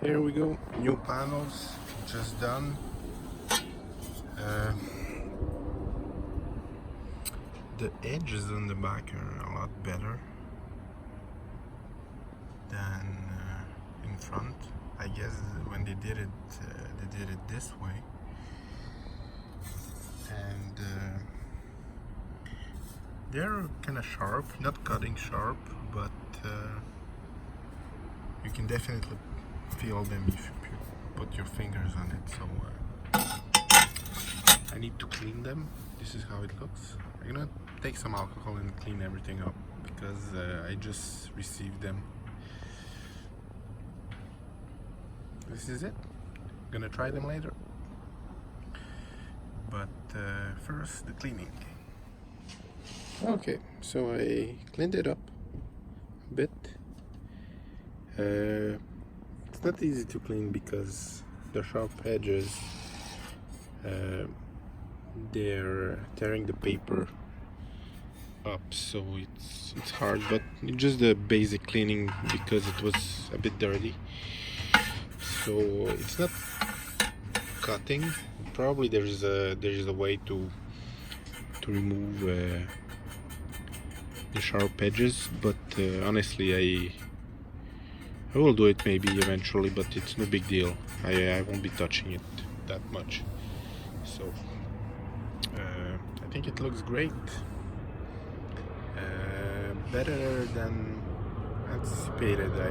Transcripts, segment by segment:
Here we go, new panels just done. The edges on the back are a lot better than in front. I guess when they did it this way, and they're kind of sharp, not cutting sharp, but you can definitely feel them if you put your fingers on it. So I need to clean them. This is how it looks. I'm gonna take some alcohol and clean everything up because I just received them. This is it. I'm gonna try them later. But first, the cleaning. Okay, so I cleaned it up a bit. It's not easy to clean because the sharp edges, they're tearing the paper up, so it's hard, but just the basic cleaning because it was a bit dirty. So it's not cutting. Probably there's a way to remove the sharp edges, but honestly I will do it maybe eventually, but it's no big deal. I won't be touching it that much. So I think it looks great. Better than anticipated. I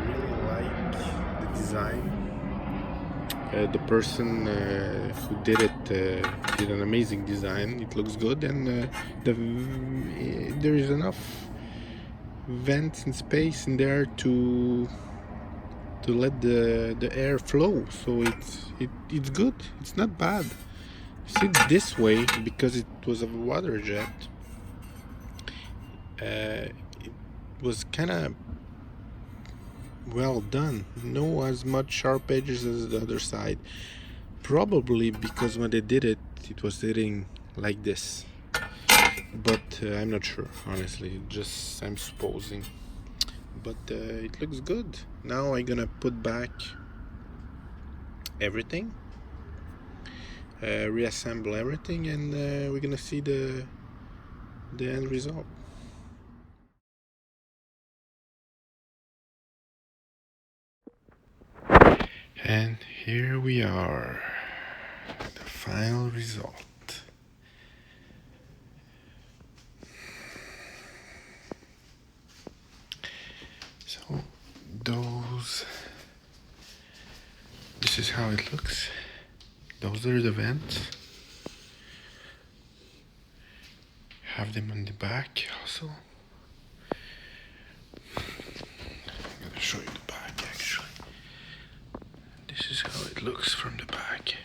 really like the design. The person who did it did an amazing design. It looks good, and there is enough vents and space in there to let the air flow. So it's good. It's not bad. Sit this way because it was a water jet. It was kind of well done. No as much sharp edges as the other side. Probably because when they did it, it was sitting like this. But I'm not sure, honestly. Just I'm supposing. But it looks good. Now I'm gonna put back everything. Reassemble everything, and we're gonna see the end result. And here we are, the final result. So this is how it looks. Those are the vents. Have them on the back also. I'm gonna show you the back actually. This is how it looks from the back.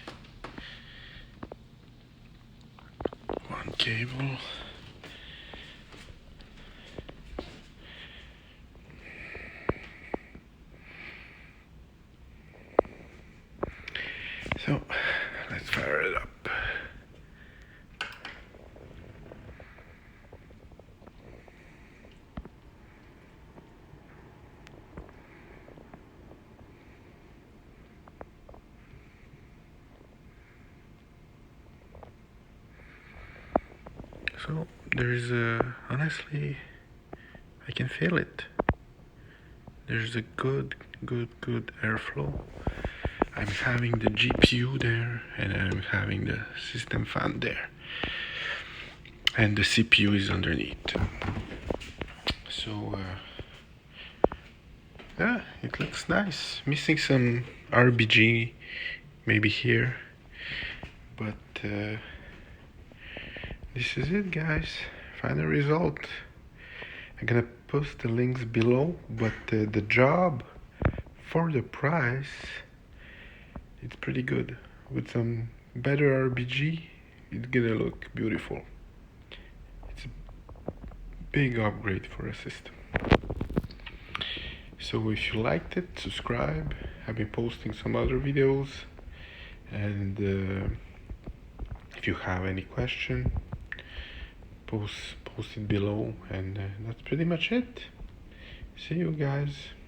One cable. So let's fire it up. So there's honestly, I can feel it. There's a good airflow. I'm having the GPU there, and I'm having the system fan there, and the CPU is underneath. So yeah, it looks nice. Missing some RBG maybe here, but this is it, guys. Final result. I'm gonna post the links below, but the job for the price, it's pretty good. With some better RBG, it's gonna look beautiful. It's a big upgrade for a system. So if you liked it, subscribe. I've been posting some other videos, and if you have any question, post it below, and that's pretty much it. See you guys.